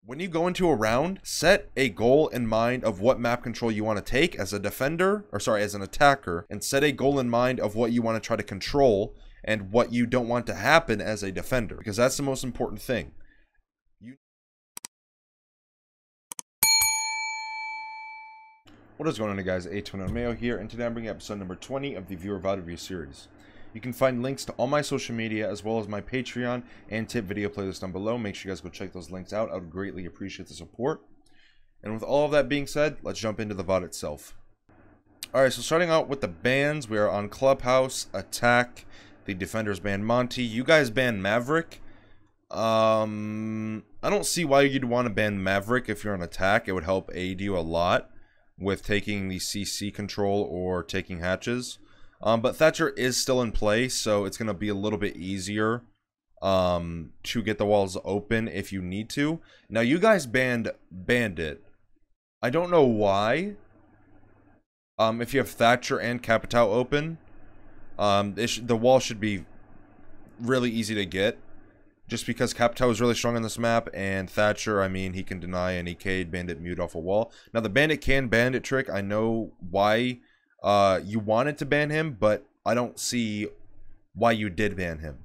When you go into a round, set a goal in mind of what map control you want to take as a defender, or sorry, as an attacker, and set a goal in mind of what you want to try to control and what you don't want to happen as a defender, because that's the most important thing. What is going on, guys? A21 Mayo here, and today I'm bringing episode number 20 of the Viewer VoD Review series. You can find links to all my social media as well as my Patreon and tip video playlist down below. Make sure you guys go check those links out. I would greatly appreciate the support. And with all of that being said, let's jump into the VoD itself. Alright, so starting out with the bans, we are on Clubhouse, Attack, the Defenders ban Monty. You guys ban Maverick. I don't see why you'd want to ban Maverick if you're on Attack. It would help aid you a lot with taking the CC control or taking hatches. But Thatcher is still in play, so it's going to be a little bit easier to get the walls open if you need to. Now, you guys banned Bandit. I don't know why. If you have Thatcher and Capitao open, the wall should be really easy to get. Just because Capitao is really strong on this map, and Thatcher, I mean, he can deny any Cade, Bandit, mute off a wall. Now, the Bandit can Bandit trick. I know why you wanted to ban him, but I don't see why you did ban him.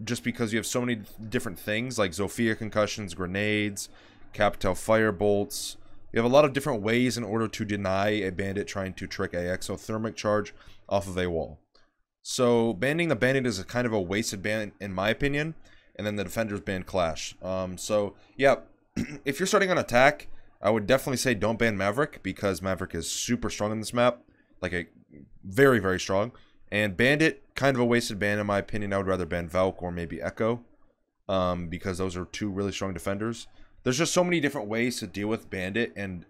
Just because you have so many different things, like Zofia concussions, grenades, Capitao firebolts. You have a lot of different ways in order to deny a Bandit trying to trick a exothermic charge off of a wall. So, banning the Bandit is a kind of a wasted ban, in my opinion. And then the Defenders ban Clash. So, yeah, if you're starting on Attack, I would definitely say don't ban Maverick, because Maverick is super strong in this map. Like, very, very strong. And Bandit, kind of a wasted ban, in my opinion. I would rather ban Valk or maybe Echo, because those are two really strong defenders. There's just so many different ways to deal with Bandit and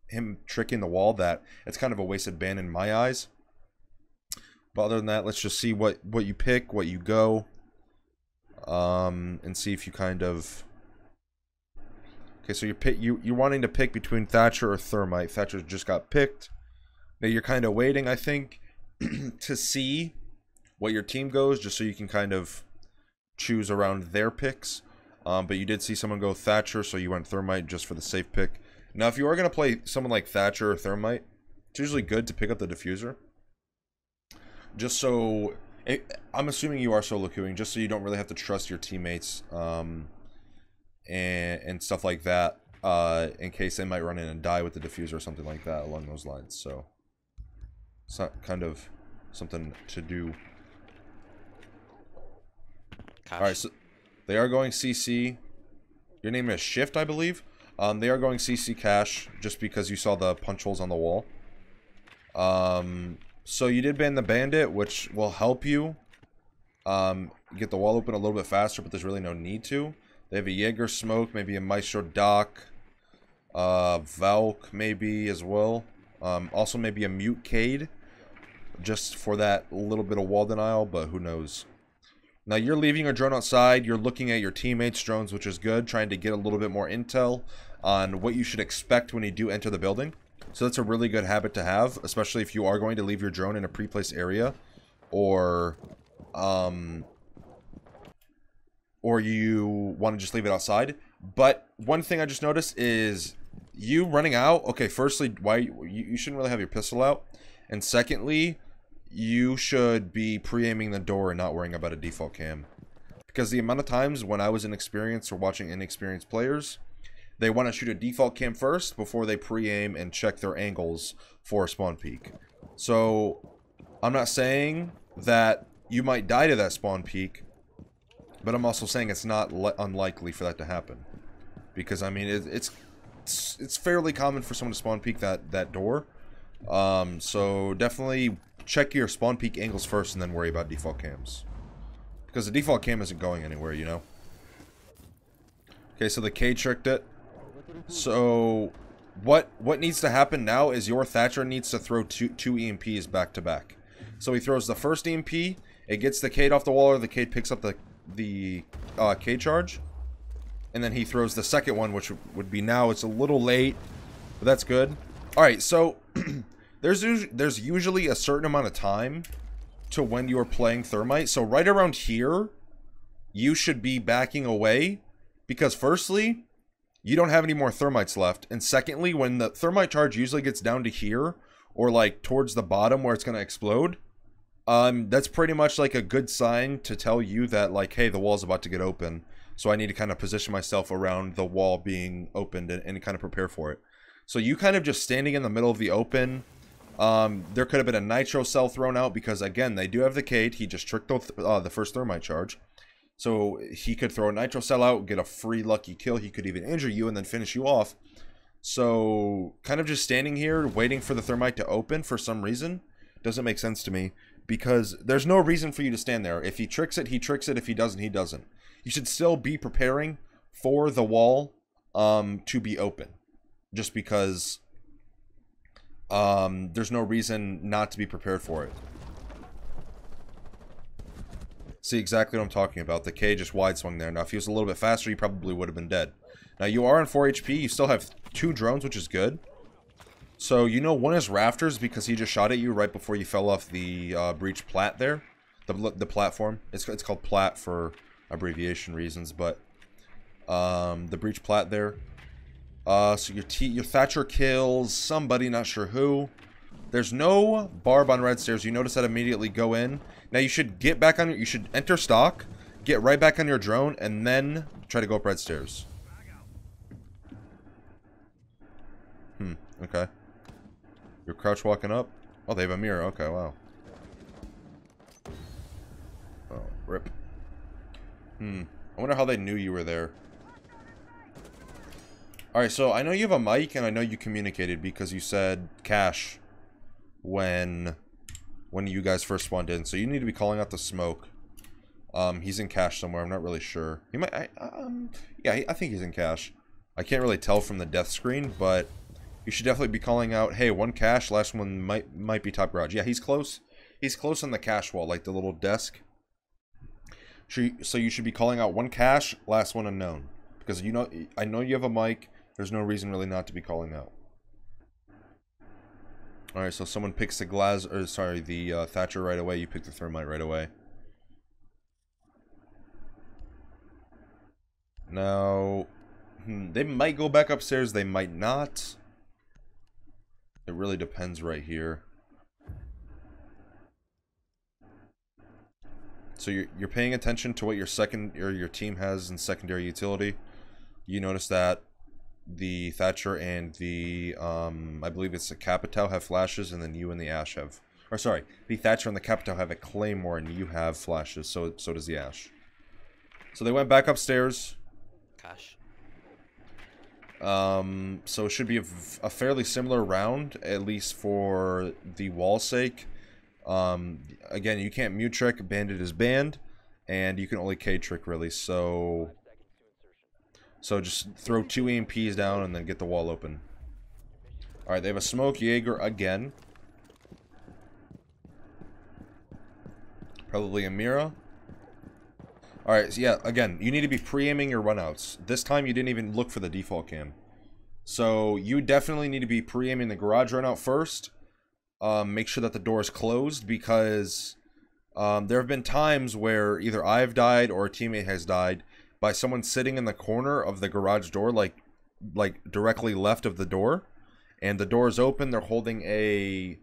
him tricking the wall that it's kind of a wasted ban in my eyes. But other than that, let's just see what you pick, what you go, and see if you kind of... Okay, so you're wanting to pick between Thatcher or Thermite. Thatcher just got picked. Now you're kind of waiting, I think, to see what your team goes, just so you can kind of choose around their picks. But you did see someone go Thatcher, so you went Thermite just for the safe pick. Now, if you are going to play someone like Thatcher or Thermite, it's usually good to pick up the Diffuser. Just so... I'm assuming you are solo queuing, just so you don't really have to trust your teammates and stuff like that, in case they might run in and die with the Diffuser or something like that along those lines. So it's not kind of something to do. Alright, so they are going CC. Your name is Shift, I believe. They are going CC Cash, just because you saw the punch holes on the wall. So you did ban the Bandit, which will help you get the wall open a little bit faster, but there's really no need to. They have a Jaeger Smoke, maybe a Maestro Doc, Valk maybe as well. Also maybe a Mute Cade, just for that little bit of wall denial, but who knows. Now you're leaving your drone outside, you're looking at your teammates' drones, which is good, trying to get a little bit more intel on what you should expect when you do enter the building. So that's a really good habit to have, especially if you are going to leave your drone in a pre-placed area, or you want to just leave it outside. But one thing I just noticed is you running out. Okay, firstly, why you shouldn't really have your pistol out, and secondly, you should be pre-aiming the door and not worrying about a default cam, because the amount of times when I was inexperienced or watching inexperienced players, they want to shoot a default cam first before they pre-aim and check their angles for a spawn peek. So, I'm not saying that you might die to that spawn peek, but I'm also saying it's not unlikely for that to happen. Because, I mean, it's fairly common for someone to spawn peek that door. So, definitely check your spawn peek angles first and then worry about default cams. Because the default cam isn't going anywhere, you know? Okay, so the K tricked it. So, what needs to happen now is your Thatcher needs to throw two EMPs back to back. So he throws the first EMP, it gets the Cade off the wall, or the Cade picks up the K charge, and then he throws the second one, which would be now. It's a little late, but that's good. All right, so there's usually a certain amount of time to when you're playing Thermite. So right around here, you should be backing away Because firstly, you don't have any more thermites left. And secondly, when the thermite charge usually gets down to here, or like towards the bottom where it's going to explode, that's pretty much like a good sign to tell you that like, hey, the wall's about to get open. So I need to kind of position myself around the wall being opened and kind of prepare for it. So you kind of just standing in the middle of the open. There could have been a nitro cell thrown out because, again, they do have the Cade. He just tricked the first thermite charge. So he could throw a nitro cell out, get a free lucky kill. He could even injure you and then finish you off. So kind of just standing here waiting for the thermite to open for some reason doesn't make sense to me, because there's no reason for you to stand there. If he tricks it, he tricks it. If he doesn't, he doesn't. You should still be preparing for the wall to be open, just because there's no reason not to be prepared for it. See exactly what I'm talking about. The K just wide swung there. Now, if he was a little bit faster, he probably would have been dead. Now, you are on 4 HP. You still have 2 drones, which is good. So, you know, one is rafters because he just shot at you right before you fell off the breach plat there. The platform. It's called plat for abbreviation reasons, but the breach plat there. So your Thatcher kills somebody, not sure who. There's no barb on red stairs. You notice that immediately. Go in. Now you should get back on. You should enter stock, get right back on your drone, and then try to go up red stairs. Okay. You're crouch walking up. Oh, they have a mirror. Okay, wow. Oh, rip. I wonder how they knew you were there. Alright, so I know you have a mic, and I know you communicated because you said cache when you guys first spawned in. So you need to be calling out the smoke. He's in cache somewhere. I'm not really sure. He might. Yeah, I think he's in cache. I can't really tell from the death screen, but you should definitely be calling out, hey, one cache, last one might be top garage. Yeah, he's close. He's close on the cache wall, like the little desk. So you should be calling out one cache, last one unknown. Because you know, I know you have a mic. There's no reason really not to be calling out. Alright, so someone picks the the Thatcher right away. You pick the thermite right away. Now, they might go back upstairs. They might not. It really depends right here. So you're paying attention to what your team has in secondary utility. You notice that the Thatcher and the I believe it's the Capitao have flashes, and then you and the Ash have, or sorry, the Thatcher and the Capitao have a Claymore, and you have flashes. So does the Ash. So they went back upstairs. Gosh. So it should be a fairly similar round, at least for the wall's sake. Again, you can't mute trick. Bandit is banned, and you can only K trick really. So just throw 2 EMPs down and then get the wall open. All right, they have a smoke Jaeger again. Probably a Mira. All right, so yeah, again, you need to be pre-aiming your runouts. This time you didn't even look for the default cam. So you definitely need to be pre-aiming the garage runout first. Make sure that the door is closed, because there have been times where either I've died or a teammate has died by someone sitting in the corner of the garage door, like directly left of the door, and the door is open. They're holding a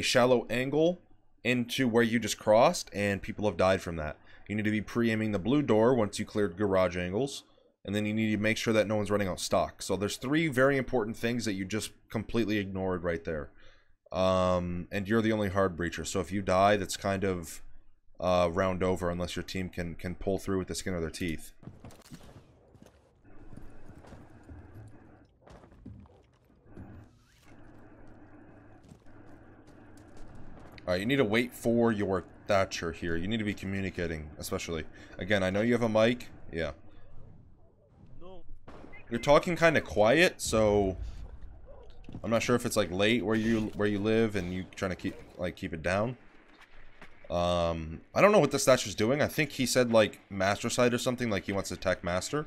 shallow angle into where you just crossed, and people have died from that. You need to be pre-aiming the blue door once you cleared garage angles, and then you need to make sure that no one's running out stock. So there's 3 very important things that you just completely ignored right there. And you're the only hard breacher, so if you die, that's kind of round over unless your team can pull through with the skin of their teeth. Alright, you need to wait for your Thatcher here. You need to be communicating, especially. Again, I know you have a mic. Yeah. You're talking kind of quiet, so I'm not sure if it's like late where you live and you trying to keep it down. I don't know what this Thatcher's doing. I think he said like master side or something, like he wants to attack master.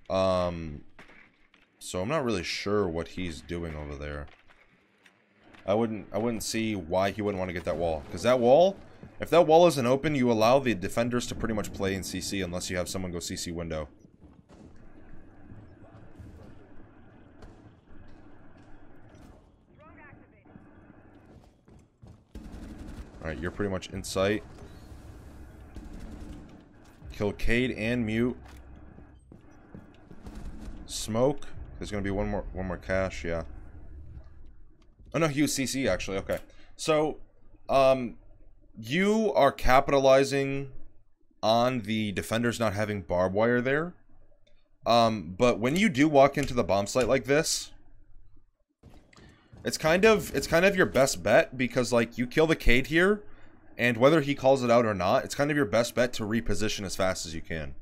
So I'm not really sure what he's doing over there. I wouldn't see why he wouldn't want to get that wall, because that wall, if that wall isn't open, you allow the defenders to pretty much play in CC unless you have someone go CC window. Alright, you're pretty much in sight. Kill Cade and Mute. Smoke. There's gonna be one more cache, yeah. Oh no, he was CC actually, okay. So, you are capitalizing on the defenders not having barbed wire there. But when you do walk into the bomb site like this, it's kind of your best bet, because like you kill the Cade here, and whether he calls it out or not, it's kind of your best bet to reposition as fast as you can.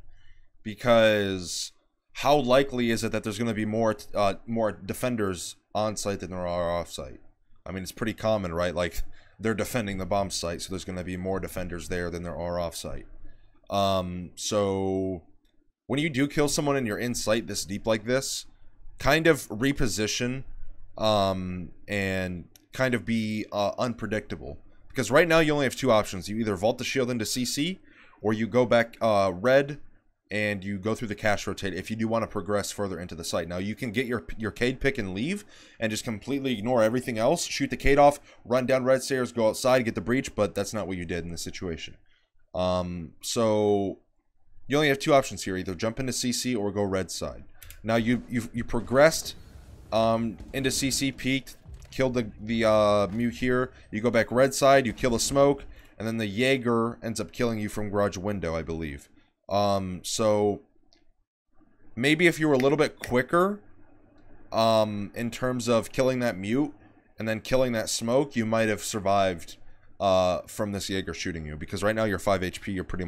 Because how likely is it that there's going to be more defenders on site than there are off site? I mean, it's pretty common, right? Like, they're defending the bomb site, so there's going to be more defenders there than there are off site. So when you do kill someone and you're in sight this deep like this, kind of reposition and kind of be unpredictable. Because right now you only have two options. You either vault the shield into CC, or you go back red and you go through the cache rotate if you do want to progress further into the site. Now you can get your Cade pick and leave and just completely ignore everything else, shoot the Cade off, run down red stairs, go outside, get the breach, but that's not what you did in this situation. So you only have two options here: either jump into CC or go red side. Now you progressed into CC, peeked, killed the Mute here. You go back red side, you kill the smoke, and then the Jaeger ends up killing you from garage window, I believe. So maybe if you were a little bit quicker in terms of killing that Mute and then killing that smoke, you might have survived from this Jaeger shooting you, because right now you're 5 HP. You're pretty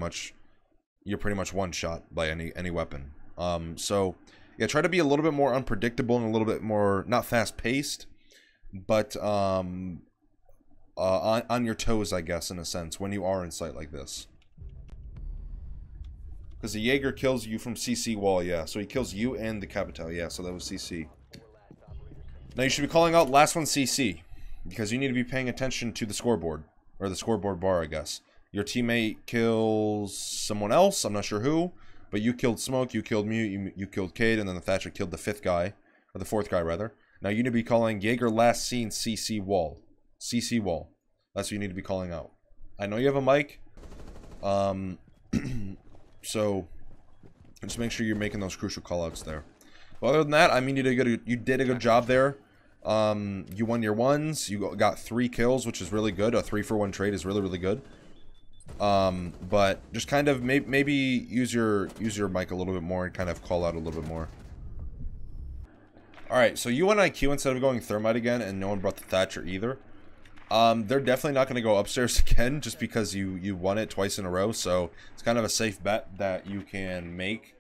much one shot by any weapon. So yeah, try to be a little bit more unpredictable and a little bit more, not fast paced, but on your toes, I guess, in a sense, when you are in sight like this. Because the Jaeger kills you from CC wall, yeah. So he kills you and the Capital, yeah. So that was CC. Now you should be calling out last one CC, because you need to be paying attention to the scoreboard, or the scoreboard bar, I guess. Your teammate kills someone else, I'm not sure who, but you killed Smoke, you killed Mute, you killed Cade, and then the Thatcher killed the fifth guy, or the fourth guy rather. Now you need to be calling Jaeger last seen CC wall. CC wall. That's what you need to be calling out. I know you have a mic. So just make sure you're making those crucial callouts there. But other than that, I mean, you did a good job there. You won your ones. You got 3 kills, which is really good. A 3-for-1 trade is really good. But just kind of maybe use your mic a little bit more and kind of call out a little bit more. All right, so you went IQ instead of going Thermite again, and no one brought the Thatcher either. They're definitely not going to go upstairs again, just because you won it twice in a row. So it's kind of a safe bet that you can make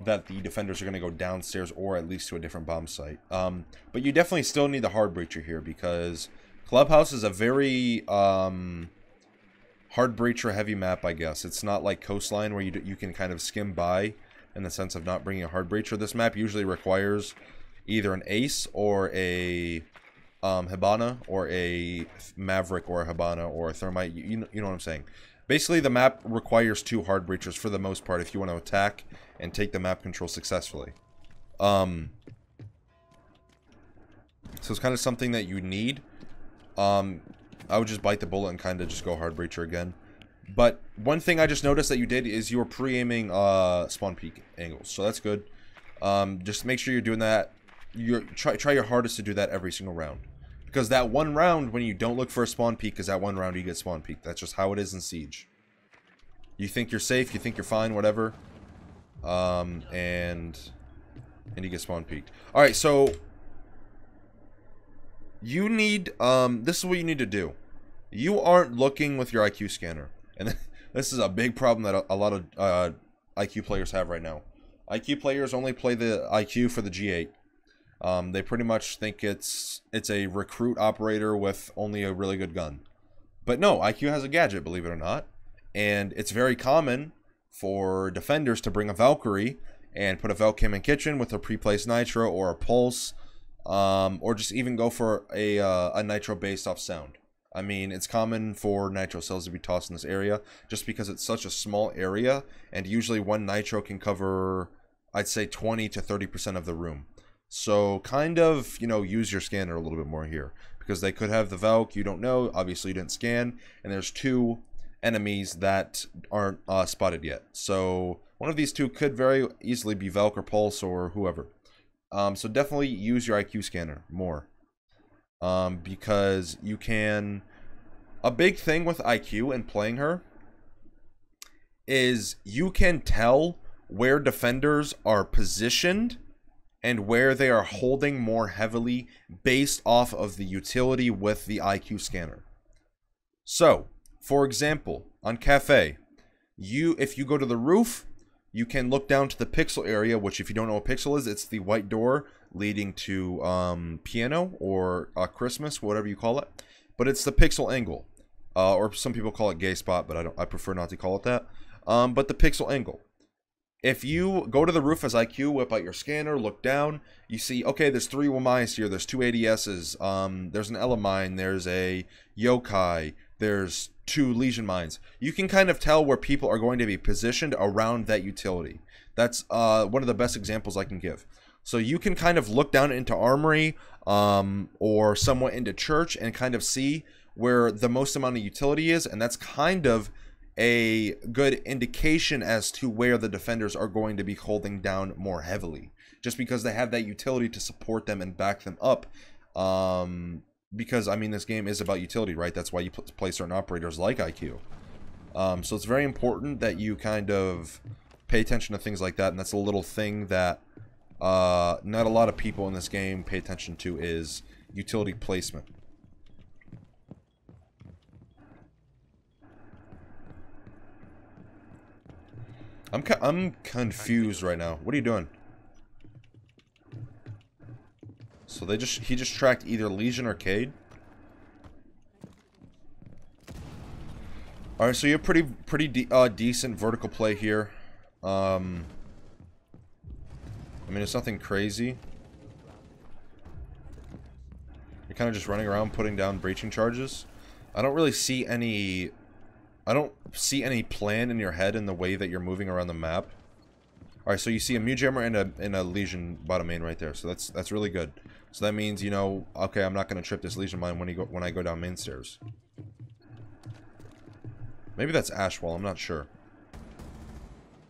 that the defenders are going to go downstairs, or at least to a different bomb site. But you definitely still need the hard breacher here, because Clubhouse is a very hard breacher heavy map, I guess. It's not like Coastline where you can kind of skim by in the sense of not bringing a hard breacher. This map usually requires either an Ace or a Hibana, or a Maverick, or a Hibana, or a Thermite. You know what I'm saying. Basically, the map requires 2 hard breachers for the most part if you want to attack and take the map control successfully. So it's kind of something that you need. I would just bite the bullet and kind of just go hard breacher again. But one thing I just noticed that you did is you were pre-aiming spawn peak angles, so that's good. Just make sure you're doing that. Try your hardest to do that every single round. Because that one round, when you don't look for a spawn peak, is that one round you get spawn peak. That's just how it is in Siege. You think you're safe, you think you're fine, whatever. And you get spawn peaked. Alright, so you need, this is what you need to do. You aren't looking with your IQ scanner. And this is a big problem that a lot of IQ players have right now. IQ players only play the IQ for the G8. They pretty much think it's a recruit operator with only a really good gun. But no, IQ has a gadget, believe it or not. And it's very common for defenders to bring a Valkyrie and put a Valcam in kitchen with a pre-placed nitro or a pulse, or just even go for a nitro based off sound. I mean, it's common for nitro cells to be tossed in this area just because it's such a small area, and usually one nitro can cover, I'd say, 20 to 30% of the room. So kind of, use your scanner a little bit more here, because they could have the Valk. You don't know. Obviously, you didn't scan. And there's 2 enemies that aren't spotted yet. So one of these 2 could very easily be Valk or Pulse or whoever. So definitely use your IQ scanner more. Because you can... A big thing with IQ and playing her is you can tell where defenders are positioned and where they are holding more heavily based off of the utility with the IQ scanner. So, for example, on Cafe, if you go to the roof, you can look down to the pixel area, which if you don't know what pixel is, it's the white door leading to piano or Christmas, whatever you call it. But it's the pixel angle. Or some people call it gay spot, but I prefer not to call it that. But the pixel angle. If you go to the roof as IQ, whip out your scanner, look down, you see, okay, there's 3 Wamais here, there's 2 ADSs, there's an Elamine, there's a Yokai, there's 2 Legion Mines. You can kind of tell where people are going to be positioned around that utility. That's one of the best examples I can give. So you can kind of look down into Armory or somewhat into Church and kind of see where the most amount of utility is, and that's kind of a good indication as to where the defenders are going to be holding down more heavily, just because they have that utility to support them and back them up. Because I mean, this game is about utility, right? That's why you play certain operators like IQ. So it's very important that you kind of pay attention to things like that, and that's a little thing that not a lot of people in this game pay attention to, is utility placement. I'm confused right now. What are you doing? So he just tracked either Legion or Cade. All right, so you have pretty decent vertical play here. I mean, it's nothing crazy. You're kind of just running around putting down breaching charges. I don't see any plan in your head in the way that you're moving around the map. All right, so you see a Mu Jammer and a Legion bottom main right there. So that's really good. So that means, you know, okay, I'm not going to trip this Legion mine when I go down main stairs. Maybe that's Ashwall, I'm not sure.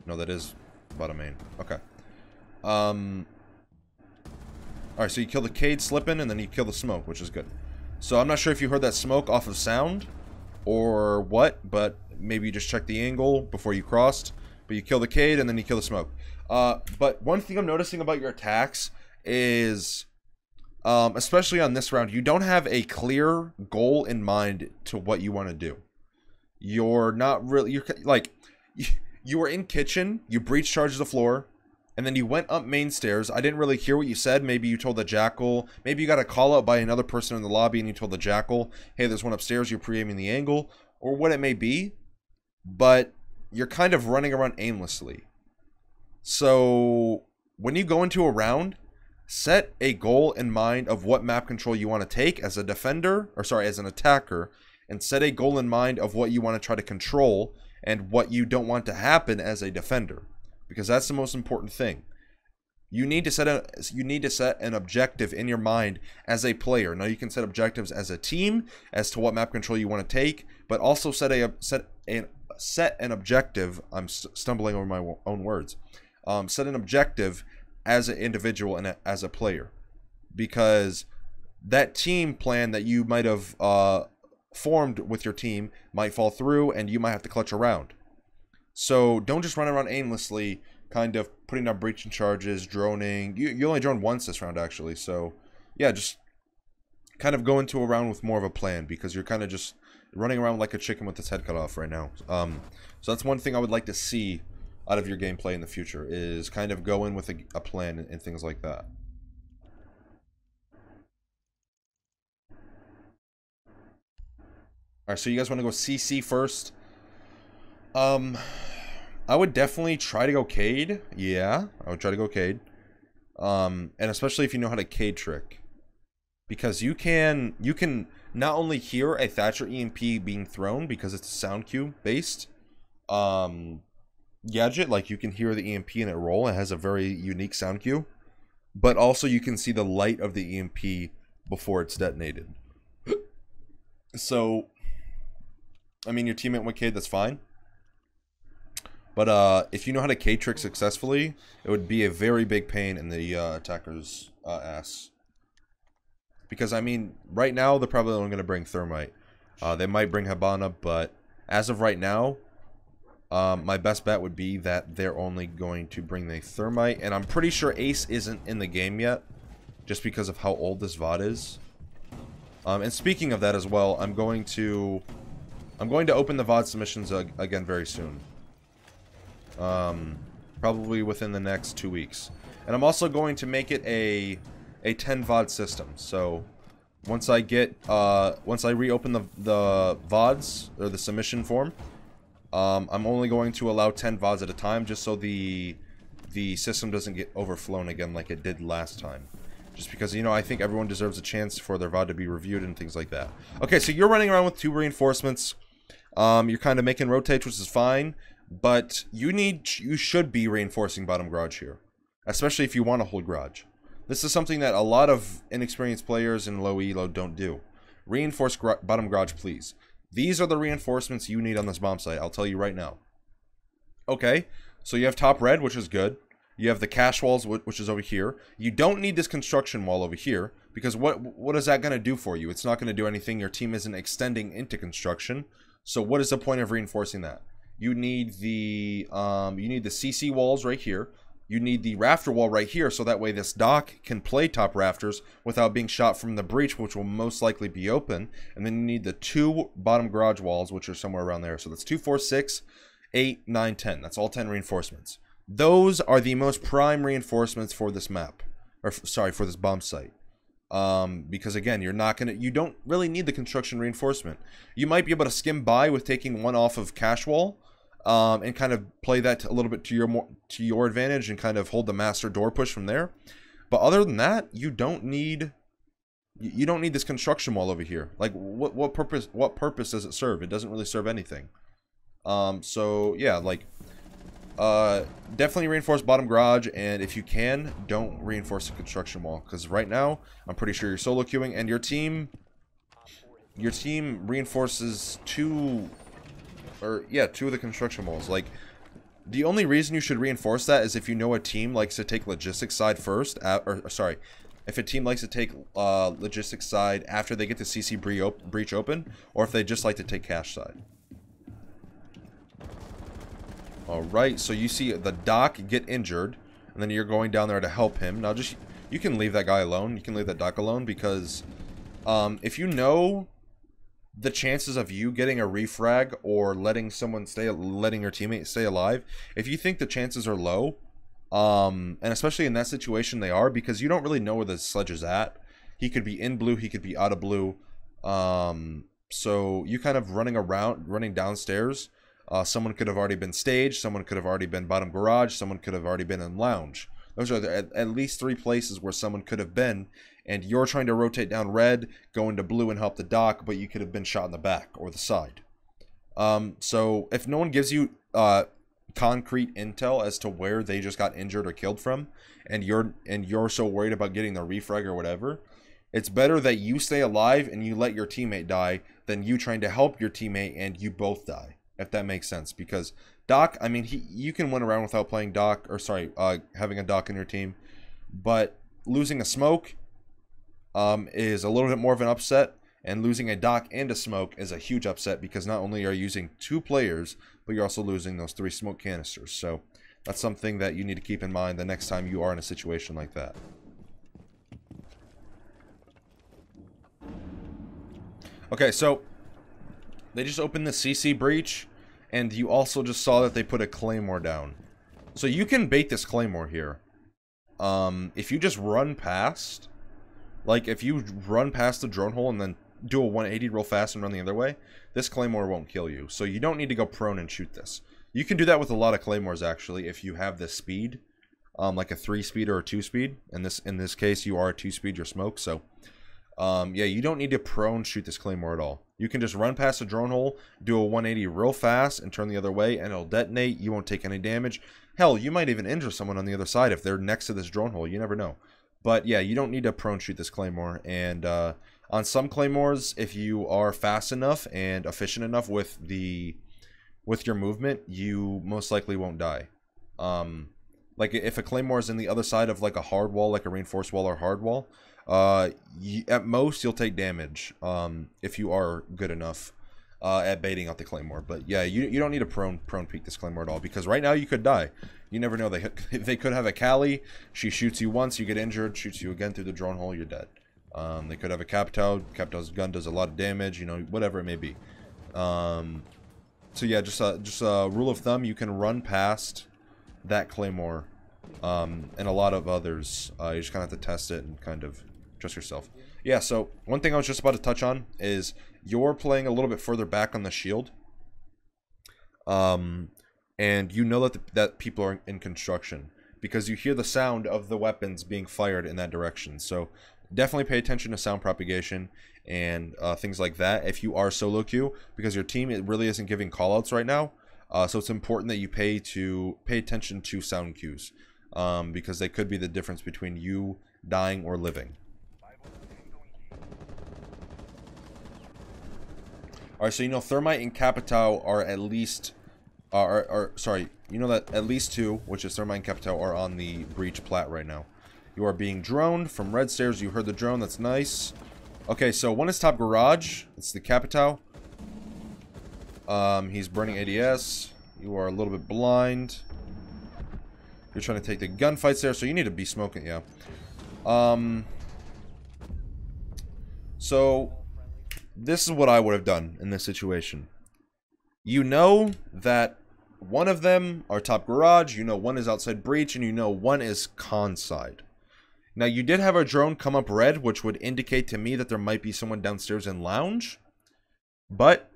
No, that is bottom main. Okay. Alright, so you kill the Cade slipping, and then you kill the smoke, which is good. So I'm not sure if you heard that smoke off of sound or what, but maybe you just checked the angle before you crossed. But you kill the Cade, and then you kill the smoke. But one thing I'm noticing about your attacks is, especially on this round, you don't have a clear goal in mind to what you want to do. You're not really, you were in kitchen, you breach charged the floor, and then you went up main stairs. I didn't really hear what you said. Maybe you told the Jackal, maybe you got a call out by another person in the lobby and you told the Jackal, hey, there's one upstairs, you're pre-aiming the angle, or what it may be, but you're kind of running around aimlessly. So when you go into a round, set a goal in mind of what map control you want to take as a defender, or sorry, as an attacker, and set a goal in mind of what you want to try to control and what you don't want to happen as a defender, because that's the most important thing. You need to set an objective in your mind as a player. Now you can set objectives as a team as to what map control you want to take, but also set an objective. I'm stumbling over my own words. Set an objective as an individual and as a player, because that team plan that you might have formed with your team might fall through, and you might have to clutch around. So don't just run around aimlessly, kind of putting down breaching charges, droning. You only droned once this round, actually. So yeah, just kind of go into a round with more of a plan, because you're kind of just running around like a chicken with its head cut off right now. So that's one thing I would like to see out of your gameplay in the future, is kind of go in with a plan and things like that. Alright, so you guys want to go CC first? I would definitely try to go Cade. Yeah, I would try to go Cade. And especially if you know how to Cade trick. Because you can not only hear a Thatcher EMP being thrown, because it's sound cue based gadget, like you can hear the EMP and it roll. It has a very unique sound cue. But also you can see the light of the EMP before it's detonated. So, I mean, your teammate went K, that's fine. But if you know how to K-trick successfully, it would be a very big pain in the attacker's ass. Because, I mean, right now, they're probably only going to bring Thermite. They might bring Habana, but as of right now, my best bet would be that they're only going to bring the Thermite. And I'm pretty sure Ace isn't in the game yet, just because of how old this VoD is. And speaking of that as well, I'm going to open the VoD submissions again very soon. Probably within the next 2 weeks. And I'm also going to make it a 10 VoD system. So once I reopen the VoDs or the submission form, I'm only going to allow 10 VoDs at a time, just so the system doesn't get overflown again like it did last time. Just because, you know, I think everyone deserves a chance for their VoD to be reviewed and things like that. Okay, so you're running around with 2 reinforcements. You're kind of making rotates, which is fine. But you should be reinforcing bottom garage here. Especially if you want to hold garage. This is something that a lot of inexperienced players in low elo don't do. Reinforce bottom garage, please. These are the reinforcements you need on this bomb site, I'll tell you right now. Okay, so you have top red, which is good. You have the cache walls, which is over here. You don't need this construction wall over here, because what is that going to do for you? It's not going to do anything. Your team isn't extending into construction. So what is the point of reinforcing that? You need the CC walls right here. You need the rafter wall right here, so that way this dock can play top rafters without being shot from the breach, which will most likely be open. And then you need the 2 bottom garage walls, which are somewhere around there. So that's 2, 4, 6, 8, 9, 10. That's all 10 reinforcements. Those are the most prime reinforcements for this map, or sorry, for this bomb site. Because again, you don't really need the construction reinforcement. You might be able to skim by with taking one off of cache wall, and kind of play that a little bit to your advantage and kind of hold the master door push from there. But other than that, you don't need this construction wall over here. Like what purpose does it serve? It doesn't really serve anything. So yeah, like definitely reinforce bottom garage, and if you can, don't reinforce the construction wall, because right now I'm pretty sure you're solo queuing and your team reinforces 2 of the construction walls. Like, the only reason you should reinforce that is if you know a team likes to take logistics side first, if a team likes to take logistics side after they get the CC breach open, or if they just like to take cache side. Alright, so you see the doc get injured, and then you're going down there to help him. Now you can leave that guy alone, you can leave that doc alone, because if you know the chances of you getting a refrag or letting your teammate stay alive, if you think the chances are low, and especially in that situation they are, because you don't really know where the sledge is at. He could be in blue, he could be out of blue, so you kind of running downstairs. Someone could have already been staged, someone could have already been bottom garage, someone could have already been in lounge. Those are at least 3 places where someone could have been, and you're trying to rotate down red, go into blue and help the dock, but you could have been shot in the back or the side. So if no one gives you concrete intel as to where they just got injured or killed from, and you're so worried about getting the refrag or whatever, it's better that you stay alive and you let your teammate die than you trying to help your teammate and you both die. If that makes sense, because Doc, I mean, you can win around without playing Doc, or sorry, having a Doc in your team, but losing a smoke is a little bit more of an upset, and losing a Doc and a smoke is a huge upset, because not only are you using 2 players, but you're also losing those 3 smoke canisters. So that's something that you need to keep in mind the next time you are in a situation like that. Okay, so they just opened the CC breach, and you also just saw that they put a claymore down. So you can bait this claymore here. If you just run past, like if you run past the drone hole and then do a 180 real fast and run the other way, this claymore won't kill you. So you don't need to go prone and shoot this. You can do that with a lot of claymores actually, if you have this speed, like a 3-speed or a 2-speed. In this case, you are a 2-speed, your smoke. So yeah, you don't need to prone shoot this claymore at all. You can just run past the drone hole, do a 180 real fast, and turn the other way, and it'll detonate. You won't take any damage. Hell, you might even injure someone on the other side if they're next to this drone hole. You never know. But yeah, you don't need to prone shoot this claymore. And On some claymores, if you are fast enough and efficient enough with your movement, you most likely won't die. Like if a claymore is in the other side of like a hard wall, like a reinforced wall or hard wall, at most you'll take damage if you are good enough at baiting out the claymore. But yeah, you don't need to prone peek this claymore at all, because right now you could die. You never know. They could have a Kali. She shoots you once, you get injured. Shoots you again through the drone hole, you're dead. They could have a Capitao. Capitao's gun does a lot of damage. You know, whatever it may be. So yeah, just a rule of thumb: you can run past that claymore, and a lot of others. You just kind of have to test it and kind of trust yourself. Yeah. So one thing I was just about to touch on is you're playing a little bit further back on the shield. And you know that people are in construction because you hear the sound of the weapons being fired in that direction. So definitely pay attention to sound propagation and things like that if you are solo queue, because your team really isn't giving callouts right now. So it's important that you pay attention to sound cues, because they could be the difference between you dying or living. Alright, so you know Thermite and Capitao are at least... sorry, you know that at least two, which is Thermite and Capitao, are on the breach plat right now. You are being droned from red stairs. You heard the drone. That's nice. Okay, so one is top garage. It's the Capitao. He's burning ADS. You are a little bit blind. You're trying to take the gunfights there, so you need to be smoking, yeah. So this is what I would have done in this situation. You know that one of them are top garage, you know one is outside breach, and you know one is con side. Now, you did have a drone come up red, which would indicate to me that there might be someone downstairs in lounge. But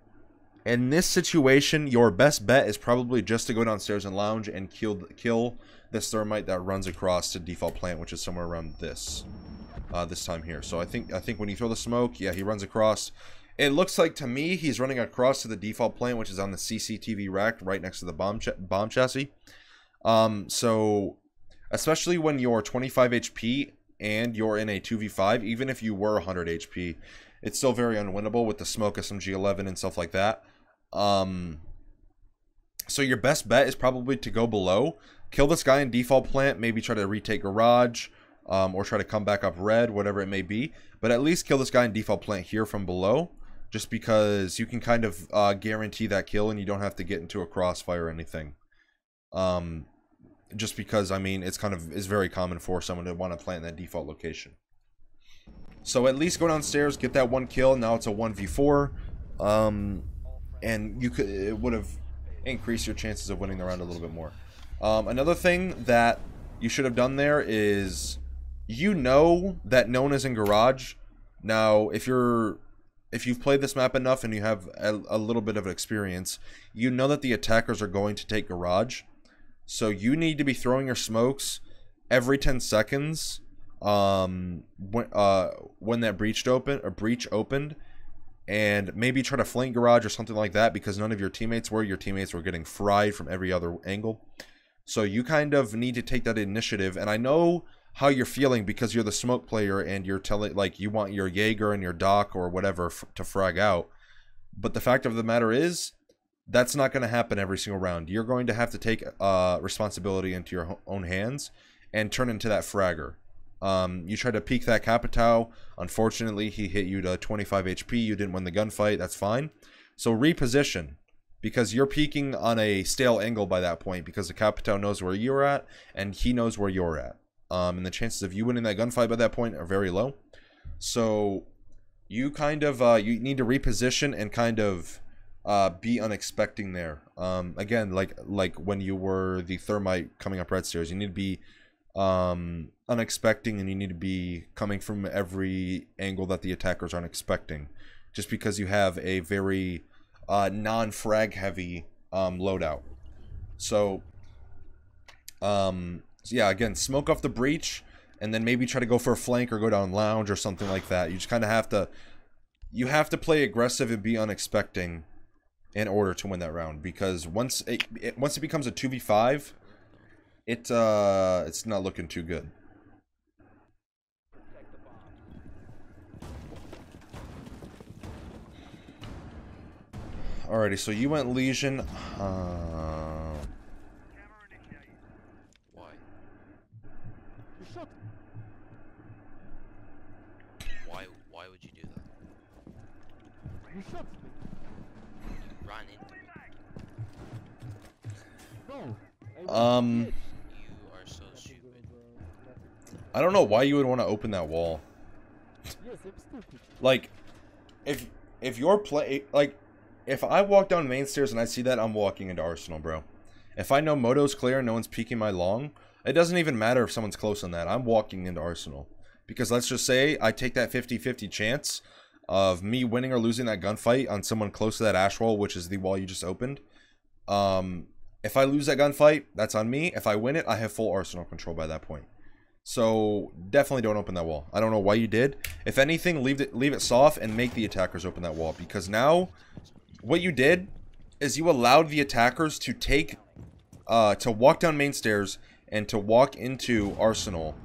in this situation, your best bet is probably just to go downstairs in lounge and kill this thermite that runs across to default plant, which is somewhere around this time here. So I think when you throw the smoke, yeah, he runs across. It looks like to me he's running across to the default plant, which is on the CCTV rack right next to the bomb chassis. So especially when you're 25 HP and you're in a 2v5, even if you were 100 HP, it's still very unwinnable with the smoke SMG-11 and stuff like that. So your best bet is probably to go below, kill this guy in default plant, maybe try to retake garage, or try to come back up red, whatever it may be. But at least kill this guy in default plant here from below, just because you can kind of guarantee that kill and you don't have to get into a crossfire or anything. Just because, I mean, it's very common for someone to want to plant in that default location. So at least go downstairs, get that one kill. Now it's a 1v4, and it would have increased your chances of winning the round a little bit more. Another thing that you should have done there is, you know that no one is in garage. Now, if you've played this map enough and you have a little bit of experience, you know that the attackers are going to take garage. So you need to be throwing your smokes every 10 seconds when that breach opened, and maybe try to flank garage or something like that, because none of your teammates were. Your teammates were getting fried from every other angle. So you kind of need to take that initiative. And I know how you're feeling because you're the smoke player and you're telling, like, you want your Jaeger and your Doc or whatever to frag out. But the fact of the matter is, that's not going to happen every single round. You're going to have to take responsibility into your own hands and turn into that fragger. You tried to peek that Capitao. Unfortunately, he hit you to 25 HP. You didn't win the gunfight. That's fine. So reposition, because you're peeking on a stale angle by that point, because the Capitao knows where you're at and he knows where you're at. And the chances of you winning that gunfight by that point are very low. So you kind of you need to reposition and kind of be unexpecting there. Again, like when you were the thermite coming up red stairs, you need to be unexpecting, and you need to be coming from every angle that the attackers aren't expecting, just because you have a very non-frag heavy loadout. So yeah, again, smoke off the breach and then maybe try to go for a flank or go down lounge or something like that. You just kind of have to play aggressive and be unexpecting in order to win that round, because once it becomes a 2v5, it's not looking too good. Alrighty, so you went Legion. Why? Why would you do that? You shot me. You ran into me. No. You are so stupid. I don't know why you would want to open that wall. Yes, I'm stupid. Like, if you're if I walk down main stairs and I see that, I'm walking into Arsenal, bro. If I know Moto's clear and no one's peeking my long, it doesn't even matter if someone's close on that. I'm walking into Arsenal. Because let's just say I take that 50-50 chance of me winning or losing that gunfight on someone close to that ash wall, which is the wall you just opened. If I lose that gunfight, that's on me. If I win it, I have full Arsenal control by that point. So definitely don't open that wall. I don't know why you did. If anything, leave it soft and make the attackers open that wall. Because now, what you did is you allowed the attackers to to walk down main stairs and to walk into Arsenal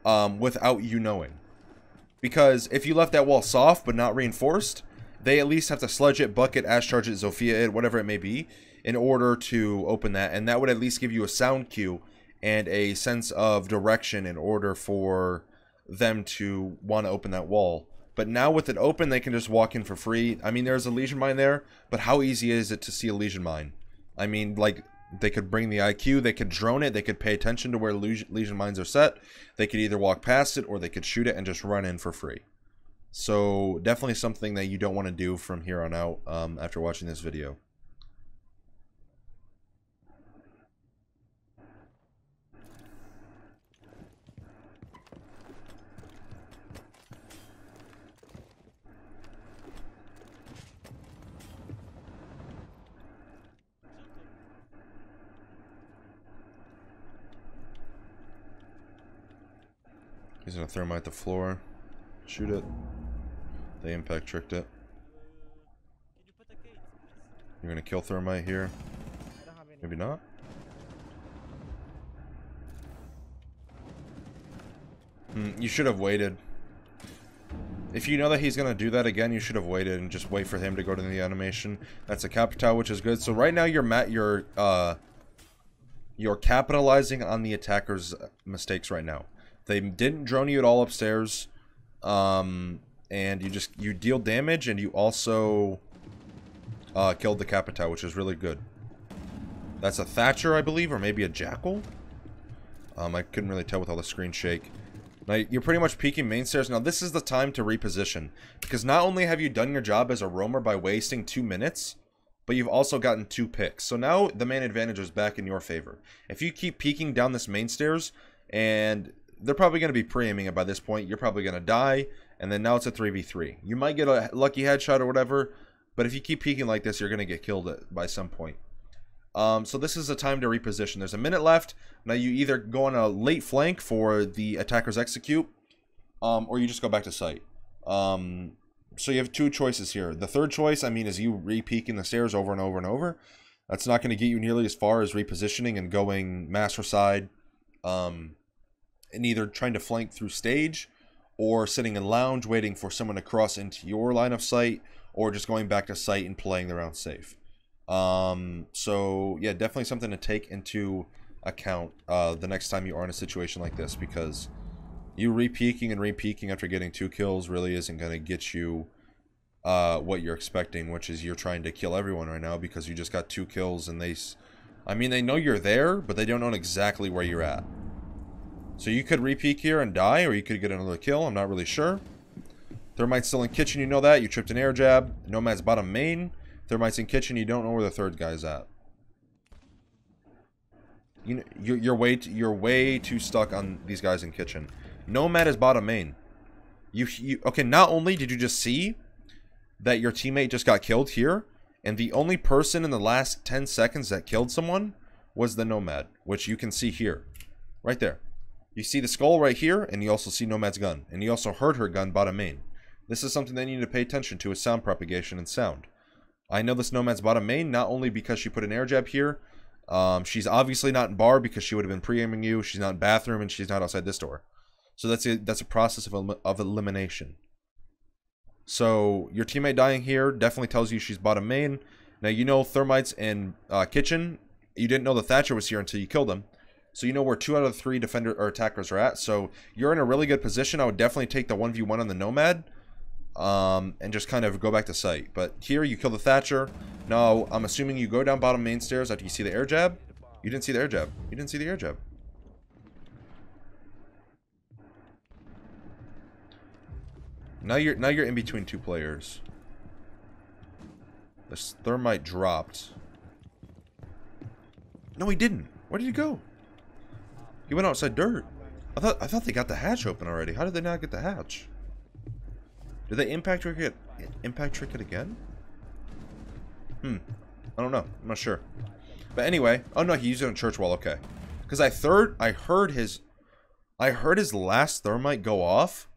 without you knowing. Because if you left that wall soft but not reinforced, they at least have to sludge it, bucket, ash charge it, Zofia it, whatever it may be, in order to open that. And that would at least give you a sound cue and a sense of direction in order for them to want to open that wall. But now with it open, they can just walk in for free. I mean, there's a Legion mine there, but how easy is it to see a Legion mine? I mean, like, they could bring the IQ, they could drone it, they could pay attention to where Legion mines are set. They could either walk past it, or they could shoot it and just run in for free. So, definitely something that you don't want to do from here on out after watching this video. He's gonna thermite the floor. Shoot it. They impact tricked it. You're gonna kill thermite here. Maybe not. You should have waited. If you know that he's gonna do that again, you should have waited and just wait for him to go to the animation. That's a capital, which is good. So right now you're capitalizing on the attacker's mistakes right now. They didn't drone you at all upstairs, and you deal damage, and you also killed the Capita, which is really good. That's a Thatcher, I believe, or maybe a Jackal. I couldn't really tell with all the screen shake. Now you're pretty much peeking main stairs. Now this is the time to reposition, because not only have you done your job as a roamer by wasting 2 minutes, but you've also gotten 2 picks. So now the main advantage is back in your favor. If you keep peeking down this main stairs, and they're probably going to be pre-aiming it by this point. You're probably going to die, and then now it's a 3v3. You might get a lucky headshot or whatever, but if you keep peeking like this, you're going to get killed by some point. So this is a time to reposition. There's a minute left. Now you either go on a late flank for the attackers execute, or you just go back to site. So you have 2 choices here. The third choice, I mean, is you re-peeking the stairs over and over and over. That's not going to get you nearly as far as repositioning and going master side, and either trying to flank through stage, or sitting in lounge waiting for someone to cross into your line of sight, or just going back to site and playing the round safe. So yeah, definitely something to take into account the next time you are in a situation like this, because you re-peeking and re-peeking after getting 2 kills really isn't going to get you what you're expecting, which is you're trying to kill everyone right now because you just got 2 kills, and I mean, they know you're there, but they don't know exactly where you're at. So you could re-peek here and die, or you could get another kill. I'm not really sure. Thermite's still in kitchen, you know that. You tripped an air jab. Nomad's bottom main. Thermite's in kitchen, you don't know where the third guy's at. You know, you're way too stuck on these guys in kitchen. Nomad is bottom main. Okay, not only did you just see that your teammate just got killed here, and the only person in the last 10 seconds that killed someone was the Nomad, which you can see here. Right there. You see the skull right here, and you also see Nomad's gun. And you also heard her gun bottom main. This is something they need to pay attention to, is sound propagation and sound. I know this Nomad's bottom main, not only because she put an air jab here. She's obviously not in bar because she would have been pre-aiming you. She's not in bathroom, and she's not outside this door. So that's a process of elimination. So your teammate dying here definitely tells you she's bottom main. Now you know Thermite's in kitchen. You didn't know the Thatcher was here until you killed him. So you know where 2 out of 3 defender or attackers are at. So you're in a really good position. I would definitely take the 1v1 on the Nomad. And just kind of go back to site. But here you kill the Thatcher. Now I'm assuming you go down bottom main stairs after you see the air jab. You didn't see the air jab. You didn't see the air jab. Now you're in between 2 players. This Thermite dropped. No, he didn't. Where did he go? He went outside dirt. I thought they got the hatch open already. How did they not get the hatch? Did they impact trick it again? I don't know. I'm not sure. But anyway, oh no, he used it on church wall. Okay, because I heard his last Thermite go off,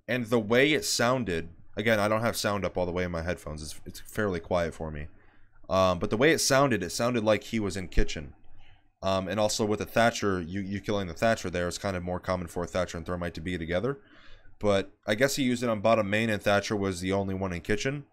and the way it sounded. Again, I don't have sound up all the way in my headphones. It's fairly quiet for me. But the way it sounded like he was in kitchen. And also with the Thatcher, you killing the Thatcher there, it's kind of more common for a Thatcher and Thermite to be together. But I guess he used it on bottom main, and Thatcher was the only one in kitchen.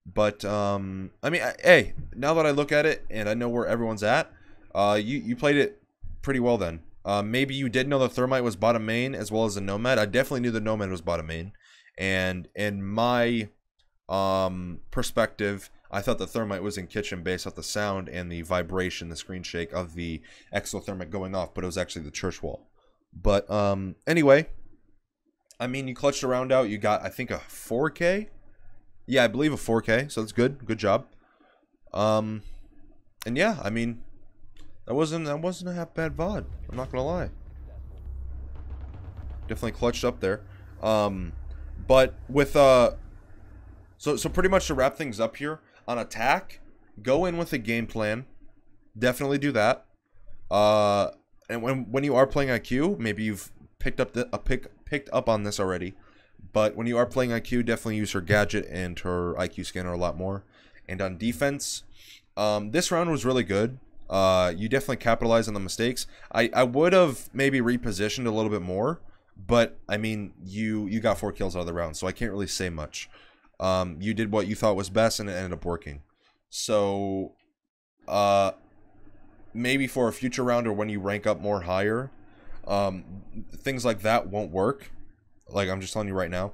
But I mean, hey, now that I look at it and I know where everyone's at, you played it pretty well then. Maybe you did know the Thermite was bottom main as well as the Nomad. I definitely knew the Nomad was bottom main. And in my perspective, I thought the Thermite was in kitchen based off the sound and the vibration, the screen shake of the exothermic going off, but it was actually the church wall. But anyway, I mean, you clutched a round out. You got, I think, a 4K. Yeah, I believe a 4K. So that's good. Good job. And yeah, I mean, that wasn't a half bad VoD. I'm not gonna lie. Definitely clutched up there. But with so pretty much to wrap things up here on attack, go in with a game plan. Definitely do that. And when you are playing IQ, maybe you've picked up on this already, but when you are playing IQ, definitely use her gadget and her IQ scanner a lot more. And on defense, this round was really good. You definitely capitalized on the mistakes. I would have maybe repositioned a little bit more, but I mean, you got 4 kills out of the round, so I can't really say much. You did what you thought was best, and it ended up working. So maybe for a future round or when you rank up more higher, things like that won't work. Like, I'm just telling you right now.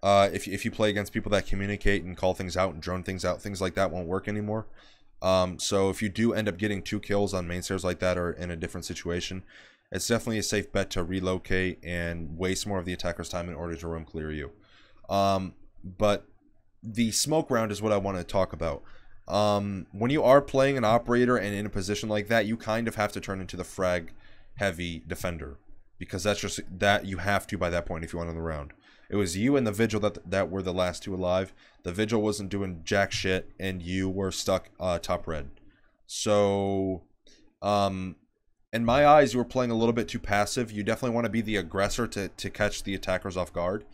If you play against people that communicate and call things out and drone things out, things like that won't work anymore. So if you do end up getting 2 kills on main stairs like that or in a different situation, it's definitely a safe bet to relocate and waste more of the attacker's time in order to roam clear you. But the smoke round is what I want to talk about. When you are playing an operator and in a position like that, you kind of have to turn into the frag heavy defender, because that's just that you have to by that point if you want in the round. It was you and the Vigil that were the last 2 alive. The Vigil wasn't doing jack shit, and you were stuck top red. So, in my eyes, you were playing a little bit too passive. You definitely want to be the aggressor to catch the attackers off guard,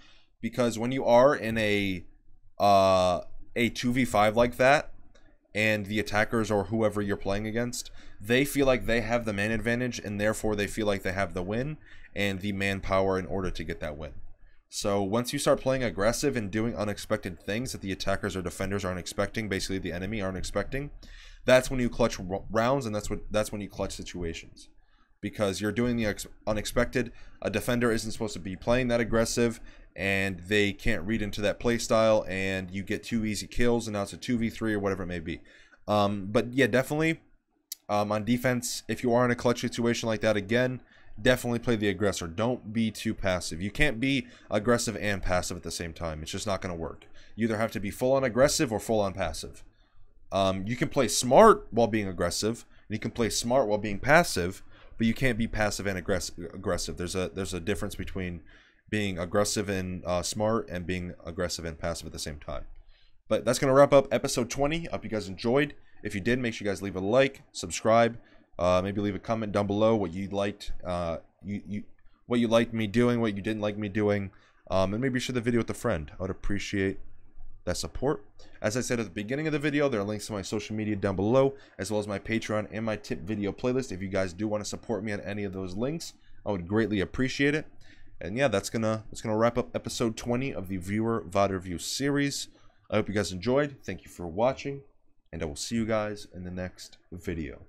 because when you are in a 2v5 like that, and the attackers or whoever you're playing against, they feel like they have the man advantage, and therefore they feel like they have the win and the manpower in order to get that win. So once you start playing aggressive and doing unexpected things that the attackers or defenders aren't expecting, basically the enemy aren't expecting, that's when you clutch rounds, and that's when you clutch situations. Because you're doing the unexpected. A defender isn't supposed to be playing that aggressive, and they can't read into that play style, and you get 2 easy kills, and now it's a 2v3 or whatever it may be. But yeah, definitely on defense, if you are in a clutch situation like that, again, definitely play the aggressor. Don't be too passive. You can't be aggressive and passive at the same time. It's just not going to work. You either have to be full-on aggressive or full-on passive. You can play smart while being aggressive, and you can play smart while being passive, but you can't be passive and aggressive. There's a difference between being aggressive and smart and being aggressive and passive at the same time. But that's going to wrap up episode 20. I hope you guys enjoyed. If you did, make sure you guys leave a like, subscribe, maybe leave a comment down below what you liked, what you liked me doing, what you didn't like me doing, and maybe share the video with a friend. I would appreciate that support. As I said at the beginning of the video, there are links to my social media down below, as well as my Patreon and my tip video playlist. If you guys do want to support me on any of those links, I would greatly appreciate it. And yeah, that's gonna wrap up episode 20 of the viewer VoD review series. I hope you guys enjoyed. Thank you for watching, and I will see you guys in the next video.